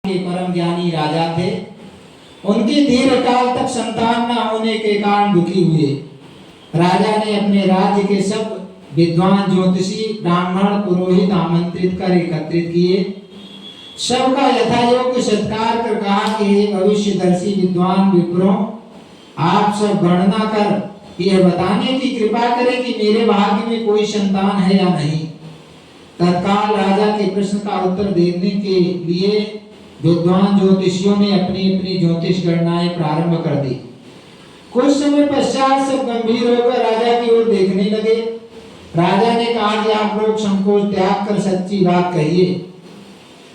के परम ज्ञानी राजा थे। उनके दीर्घकाल तक संतान न होने के कारण दुखी हुए। राजा ने अपने राज्य के सब विद्वान ज्योतिषी ब्राह्मण पुरोहित आमंत्रित कर एकत्रित किए। सबका यथायोग्य सत्कार कर कहा कि हे भविष्यदर्शी विद्वान विप्रों, आप सब गणना कर यह बताने की कृपा करें कि मेरे भाग्य में कोई संतान है या नहीं। तत्काल राजा के प्रश्न का उत्तर देने के लिए विद्वान ज्योतिषियों ने अपनी अपनी ज्योतिष गणनाएं प्रारंभ कर दी। कुछ समय पश्चात सब गंभीर होकर राजा की ओर देखने लगे। राजा ने कहा कि आप लोग संकोच त्याग कर सच्ची बात कहिए।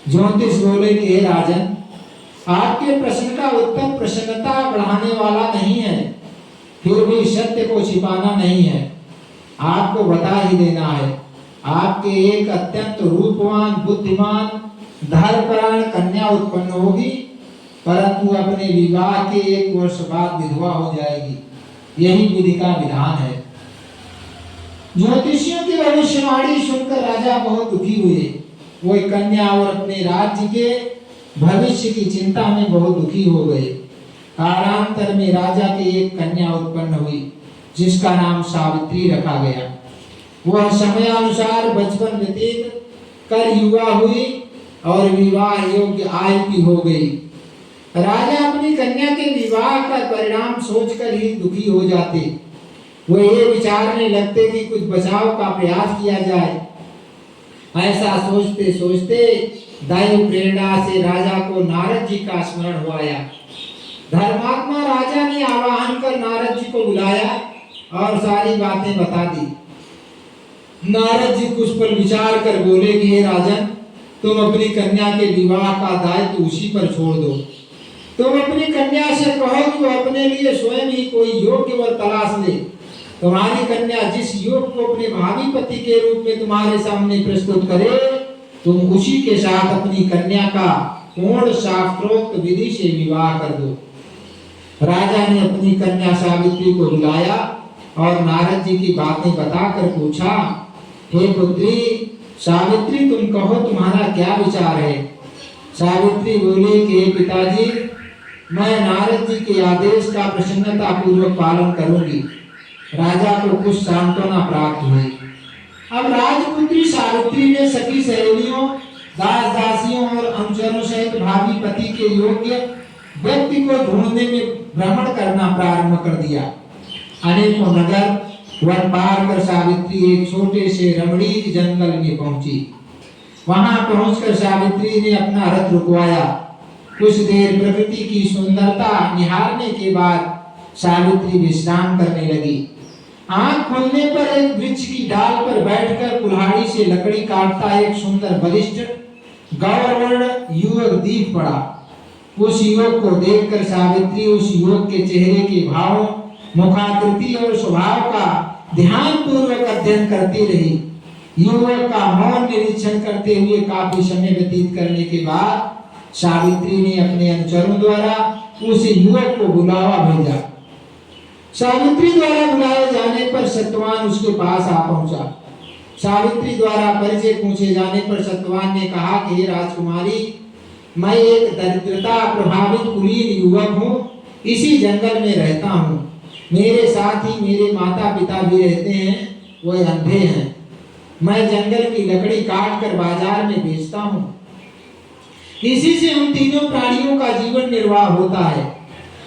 ज्योतिष बोले कि हे राजन, आपके प्रश्न का उत्तर प्रसन्नता बढ़ाने वाला नहीं है, फिर भी सत्य को छिपाना नहीं है, आपको बता ही देना है। आपके एक अत्यंत रूपवान बुद्धिमान धर्मपरायण कन्या उत्पन्न होगी, परंतु अपने विवाह के 1 वर्ष बाद विधवा हो जाएगी। यही विधि का विधान है। ज्योतिषियों की भविष्यवाणी सुनकर राजा बहुत दुखी हुए। वो कन्या और अपने राज्य के भविष्य की चिंता में बहुत दुखी हो गए। कालांतर में राजा की एक कन्या उत्पन्न हुई, जिसका नाम सावित्री रखा गया। वह समयानुसार बचपन व्यतीत कर युवा हुई और विवाह योग्य आयु की हो गई। राजा अपनी कन्या के विवाह का परिणाम सोचकर ही दुखी हो जाते। वो ये विचारने लगते कि कुछ बचाव का प्रयास किया जाए। ऐसा सोचते सोचते दैव प्रेरणा से राजा को नारद जी का स्मरण हो आया। धर्मात्मा राजा ने आवाहन कर नारद जी को बुलाया और सारी बातें बता दी। नारद जी कुछ पल विचार कर बोले कि हे राजन, तुम अपनी कन्या के विवाह का दायित्व उसी पर छोड़ दो। तुम अपनी कन्या से कहो कि वो अपने लिए स्वयं ही कोई योग्य वर तलाश ले। तुम्हारी कन्या जिस योग को अपने भावी पति के रूप में तुम्हारे सामने प्रस्तुत करे, तुम उसी के साथ अपनी कन्या का पूर्ण शास्त्रोक्त विधि से विवाह कर दो। राजा ने अपनी कन्या सावित्री को बुलाया और नारद जी की बातें बताकर पूछा, हे पुत्री सावित्री, तुम कहो तुम्हारा क्या विचार है। सावित्री बोली कि हे पिताजी, मैं नारद जी के आदेश का प्रसन्नता पूर्वक पालन करूंगी। राजा को कुछ सांत्वना प्राप्त हुई। अब राजपुत्री सावित्री ने सखी सहेलियों, दास दासियों और अनुचरों सहित भावी पति के योग्य व्यक्ति को ढूंढने में भ्रमण करना प्रारंभ कर दिया। अनेकों नगर वन पार कर सावित्री एक छोटे से रमणीक जंगल में पहुंची। वहां पहुंचकर सावित्री ने अपना रथ रुकवाया। कुछ देर प्रकृति की सुंदरता निहारने के बाद सावित्री विश्राम करने लगी। आंख खुलने पर एक वृक्ष की डाल पर बैठकर कुल्हाड़ी से लकड़ी काटता एक सुंदर बलिष्ठ गौरवर्ण युवक दिख पड़ा। उस युवक को देखकर सावित्री उस युवक के चेहरे के भावों, मुखाकृति और स्वभाव का ध्यान पूर्वक अध्ययन करती रही। युवक का मौन निरीक्षण करते हुए काफी समय व्यतीत करने के बाद सावित्री ने अपने अनुचरों द्वारा उस युवक को बुलावा भेजा। सावित्री द्वारा बुलाए जाने पर सत्यवान उसके पास आ पहुंचा। सावित्री द्वारा परिचय पूछे जाने पर सत्यवान ने कहा कि हे राजकुमारी, मैं एक दरिद्रता प्रभावित कुलीन युवक हूँ, इसी जंगल में रहता हूँ। मेरे साथ ही मेरे माता पिता भी रहते हैं, वह अंधे हैं। मैं जंगल की लकड़ी काट कर बाजार में बेचता हूँ। इसी से उन तीनों प्राणियों का जीवन निर्वाह होता है।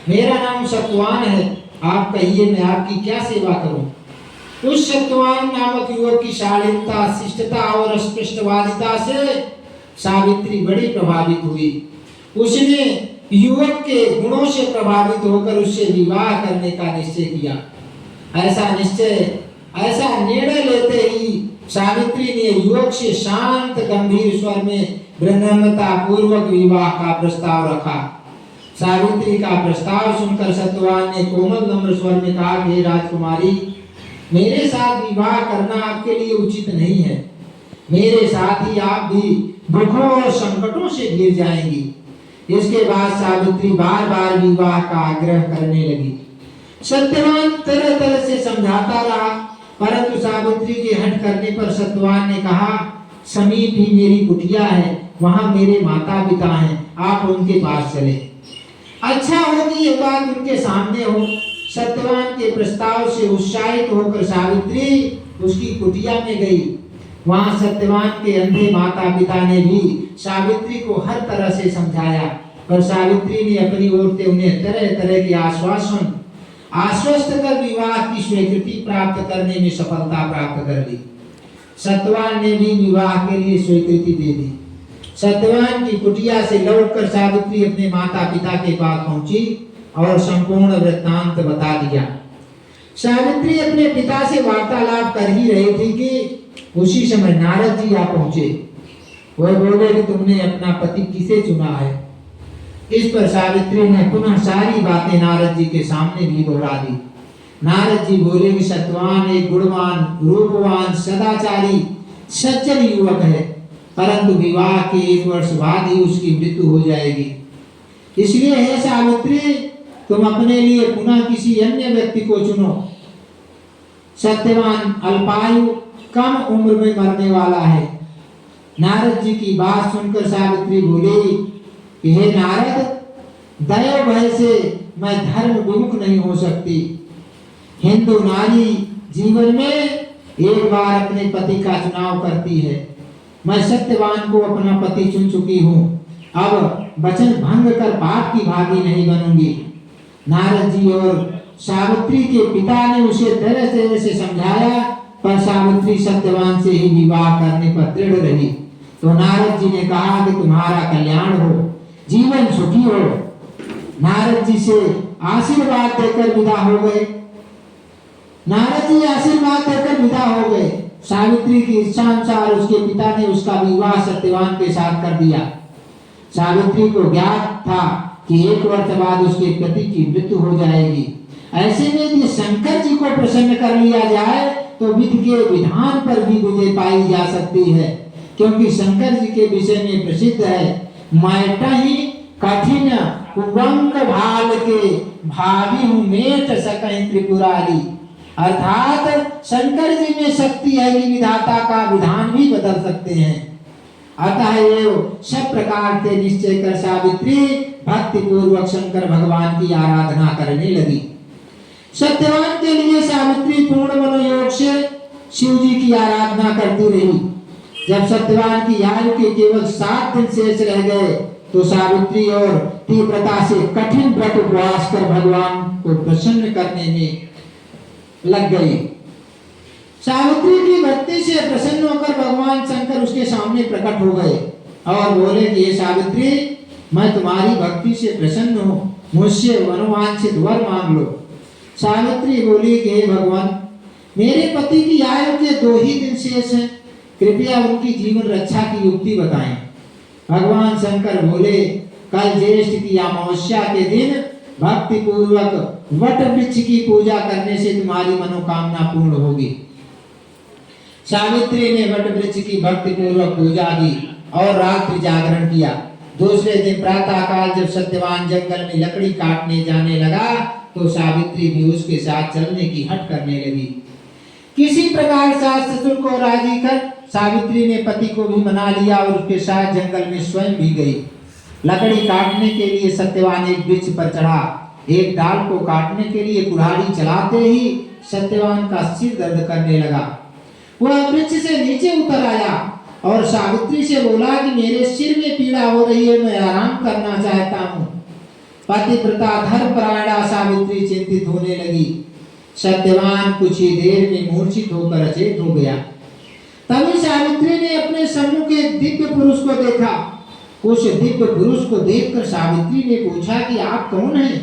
मेरा नाम सत्यवान है। आप कहिए मैं आपकी क्या सेवा करूं। उस सत्यवान नामक युवक की शालीनता, शिष्टता और स्पष्टवादिता से सावित्री बड़ी प्रभावित हुई। उसने युवक के गुणों से प्रभावित होकर उससे विवाह करने का निश्चय किया। ऐसा निर्णय लेते ही सावित्री ने युवक से शांत गंभीर स्वर में विनम्रता पूर्वक विवाह का प्रस्ताव रखा। सावित्री का प्रस्ताव सुनकर सत्यवान ने कोमल नम्र स्वर में कहा, हे राजकुमारी, मेरे साथ विवाह करना आपके लिए उचित नहीं है। मेरे साथ ही आप भी दुखों और संकटों से घिर जाएंगी। इसके बाद सावित्री बार बार विवाह का आग्रह करने लगी। सत्यवान तरह तरह से समझाता रहा, परंतु सावित्री के हट करने पर सत्यवान ने कहा, समीप ही मेरी कुटिया है, वहां मेरे माता पिता हैं, आप उनके पास चले। अच्छा हो कि ये बात उनके सामने हो। सत्यवान के प्रस्ताव से उत्साहित होकर सावित्री उसकी कुटिया में गई। वहां सत्यवान के अंधे माता पिता ने भी सावित्री को हर तरह से समझाया, पर सावित्री ने अपनी ओर से उन्हें तरह तरह के आश्वस्त कर विवाह की स्वीकृति प्राप्त करने में सफलता प्राप्त कर ली। सत्यवान ने भी विवाह के लिए स्वीकृति दे दी। सत्यवान की कुटिया से लौटकर सावित्री अपने माता पिता के पास पहुंची और संपूर्ण वृत्तांत बता दिया। सावित्री अपने पिता से वार्तालाप कर ही रही थी कि उसी समय नारद जी आ पहुंचे। वह बोले कि तुमने अपना पति किसे चुना है। इस पर सावित्री ने पुनः सारी बातें नारद जी के सामने भी दोहरा दी। नारद जी बोले कि सत्यवान एक गुणवान, रूपवान, सदाचारी, सज्जन युवक है, परंतु विवाह के 1 वर्ष बाद ही उसकी मृत्यु हो जाएगी। इसलिए हे सावित्री, तुम अपने लिए पुनः किसी अन्य व्यक्ति को चुनो। सत्यवान अल्पायु, कम उम्र में मरने वाला है। नारद जी की बात सुनकर सावित्री बोली कि हे नारद, दया भय से मैं धर्म विमुख नहीं हो सकती। हिंदू नारी जीवन में एक बार अपने पति का चुनाव करती है। मैं सत्यवान को अपना पति चुन चुकी हूँ, अब वचन भंग कर पाप की भागी नहीं बनूंगी। नारद जी और सावित्री के पिता ने उसे तरह तरह से समझाया, पर सावित्री सत्यवान से ही विवाह करने पर दृढ़ रही। तो नारद जी ने कहा कि तुम्हारा कल्याण हो, जीवन सुखी हो। नारद जी से आशीर्वाद देकर विदा हो गए। नारद जी आशीर्वाद देकर विदा हो गए। सावित्री की इच्छा अनुसार उसके पिता ने उसका विवाह सत्यवान के साथ कर दिया। सावित्री को ज्ञात था कि 1 वर्ष बाद उसके पति की मृत्यु हो जाएगी। ऐसे में यदि शंकर जी को प्रसन्न कर लिया जाए तो विधि के विधान पर भी विजय पाई जा सकती है, क्योंकि शंकर जी के विषय में प्रसिद्ध है, मैटहि कठिन कुवंक भाल के भावी हूँ मेट सकहि त्रिपुरारी। अर्थात शंकर जी में शक्ति है कि विधाता का विधान भी बदल सकते हैं। अतः ये सब प्रकार से निश्चय कर सावित्री भक्ति पूर्वक शंकर भगवान की आराधना करने लगी। सत्यवान के लिए सावित्री पूर्ण मनोयोग से शिव जी की आराधना करती रही। जब सत्यवान की आयु के केवल 7 दिन शेष रह गए तो सावित्री और तीव्रता से कठिन व्रत उपवास कर भगवान को प्रसन्न करने में लग गई। सावित्री की भक्ति से प्रसन्न होकर भगवान शंकर उसके सामने प्रकट हो गए और बोले कि हे सावित्री, मैं तुम्हारी भक्ति से प्रसन्न हूँ, मुझसे मनोवांछित वर मांग लो। सावित्री बोली कि हे भगवान, मेरे पति की आयु के 2 ही दिन शेष हैं, कृपया उनकी जीवन रक्षा की युक्ति बताएं। भगवान शंकर बोले, कल ज्येष्ठ की अमावस्या के दिन भक्ति पूर्वक वट वृक्ष की पूजा करने से तुम्हारी मनोकामना पूर्ण होगी। सावित्री ने वट वृक्ष की भक्ति पूर्वक पूजा की और रात्रि जागरण किया। दूसरे दिन प्रातः काल जब सत्यवान जंगल में लकड़ी काटने जाने लगा तो सावित्री भी उसके साथ चलने की हट करने लगी। किसी प्रकार सास ससुर को राजी कर सावित्री ने पति को भी मना लिया और उसके साथ जंगल में स्वयं भी गई। लकड़ी काटने के लिए सत्यवान एक वृक्ष पर चढ़ा। एक डाल को काटने के लिए कुल्हाड़ी चलाते ही सत्यवान का सिर दर्द करने लगा। वह वृक्ष से नीचे उतर आया और सावित्री से बोला कि मेरे सिर में पीड़ा हो रही है, मैं आराम करना चाहता हूँ। पतिव्रता धर्मपरायणा सावित्री चिंतित होने लगी। सत्यवान कुछ ही देर में मूर्छित होकर अचेत हो गया। तभी सावित्री ने अपने सम्मुख एक दिव्य पुरुष को देखा। उस दिव्य पुरुष को देखकर सावित्री ने पूछा कि आप कौन हैं?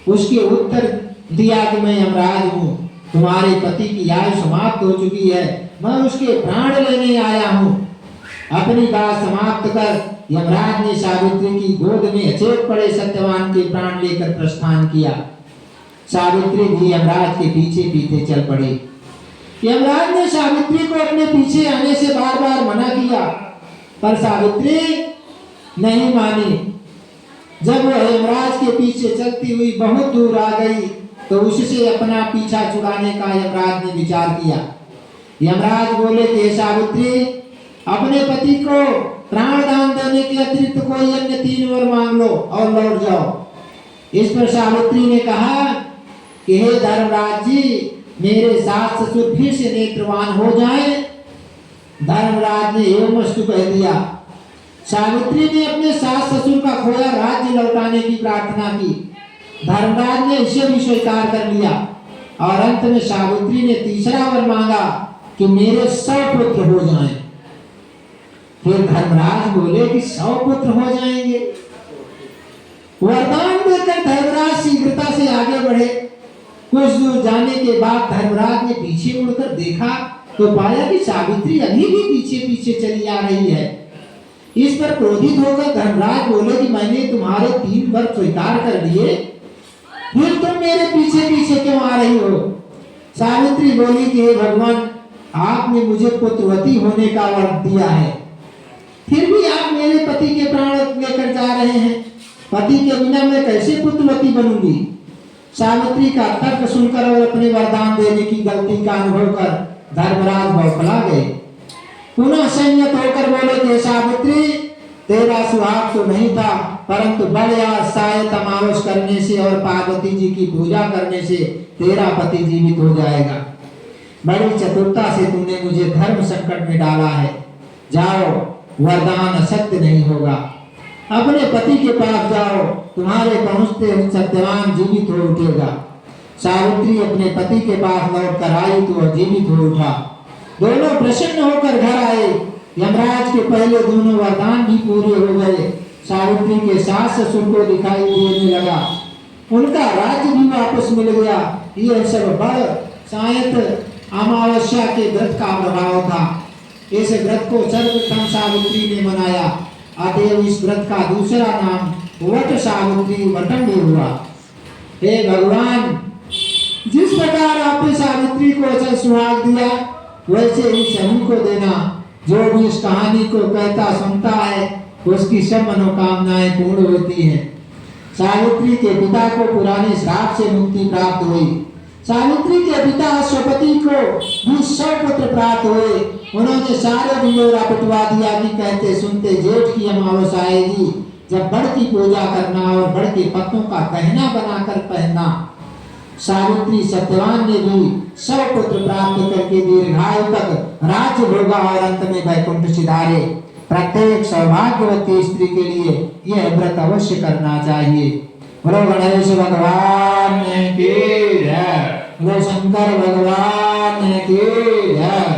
उसके उत्तर दिया कि मैं यमराज हूँ, तुम्हारे पति की आयु समाप्त हो चुकी है, मैं उसके प्राण लेने आया हूँ। अपनी बात समाप्त कर यमराज ने सावित्री की गोद में अचेत पड़े सत्यवान के प्राण लेकर प्रस्थान किया। सावित्री भी यमराज के पीछे पीछे चल पड़ी। यमराज ने सावित्री को अपने पीछे आने से बार बार मना किया, पर सावित्री नहीं मानी। जब वह यमराज के पीछे चलती हुई बहुत दूर आ गई तो उससे अपना पीछा छुड़ाने का यमराज ने विचार किया। यमराज बोले कि सावित्री, अपने पति को प्राण दान देने के अतिरिक्त कोई अन्य 3 वर मांग लो और लौट जाओ। इस पर सावित्री ने कहा कि हे धर्मराज जी, मेरे सास ससुर फिर से नेत्रवान हो जाए। धर्मराज ने एवमस्तु कह दिया। सावित्री ने अपने सास ससुर का खोया राज्य लौटाने की प्रार्थना की। धर्मराज ने इसे भी स्वीकार कर लिया और अंत में सावित्री ने तीसरा वर मांगा कि मेरे 100 पुत्र हो जाएं। फिर धर्मराज बोले कि 100 पुत्र हो जाएंगे। वरदान देकर धर्मराज शीघ्रता से आगे बढ़े। कुछ दूर जाने के बाद धर्मराज ने पीछे मुड़कर देखा तो पाया कि सावित्री अभी भी पीछे पीछे चली आ रही है। इस पर क्रोधित होकर धर्मराज बोले कि मैंने तुम्हारे 3 वर स्वीकार कर लिए, फिर तुम मेरे पीछे पीछे क्यों आ रही हो? सावित्री बोली कि हे भगवान, आपने मुझे पुत्रवती होने का वर दिया है, फिर भी आप मेरे पति के प्राण लेकर जा रहे हैं। पति के बिना मैं कैसे पुत्रवती बनूंगी? सावित्री का तर्क सुनकर और अपने वरदान देने की गलती का अनुभव कर धर्मराज बौखला गए। पुनः संयत होकर बोले कि सावित्री, तेरा सुहाग तो नहीं था, परंतु बड़े आशाएं तमावश करने से और पार्वती जी की पूजा करने से तेरा पति जीवित हो जाएगा। बड़ी चतुरता से तुमने मुझे धर्म संकट में डाला है। जाओ, वरदान असत्य नहीं होगा। अपने पति के पास जाओ, तुम्हारे पहुंचते सत्यवान जीवित हो उठेगा। सावित्री अपने पति के पास लौट कर आई तो वह जीवित हो उठा। दोनों प्रसन्न होकर घर आए। यमराज के पहले दोनों वरदान भी पूरे हो गए। सावित्री के सास ससुर को दिखाई देने लगा, उनका राज्य भी वापस मिल गया। यह सब बड़ सायत अमावस्या के व्रत का प्रभाव था। इस व्रत को सर्वप्रथम सावित्री ने मनाया, अतएव इस व्रत का दूसरा नाम वट सावित्री वटम भी हुआ। हे भगवान, जिस प्रकार आपने सावित्री को अचल सुहाग दिया, वैसे ही सभी को देना। जो भी इस कहानी को कहता सुनता है, उसकी सब मनोकामनाएं पूर्ण होती हैं। सावित्री के पिता को पुराने श्राप से मुक्ति प्राप्त हुई। सावित्री के पिता स्वपति को भी 100 पुत्र प्राप्त हुए। उन्होंने सारे बिलोरा पिटवा दिया कि कहते सुनते जेठ की अमावस्या आएगी, जब बड़ की पूजा करना और बड़ के पत्तों का गहना बनाकर पहनना। सावित्री सत्यवान ने भी 100 पुत्र प्राप्त करके दीर्घायु तक राज्य भोगा और अंत में वैकुंठ सिधारे। प्रत्येक सौभाग्यवती स्त्री के लिए यह व्रत अवश्य करना चाहिए। बोलो गणेश भगवान की जय, बोलो शंकर भगवान की जय।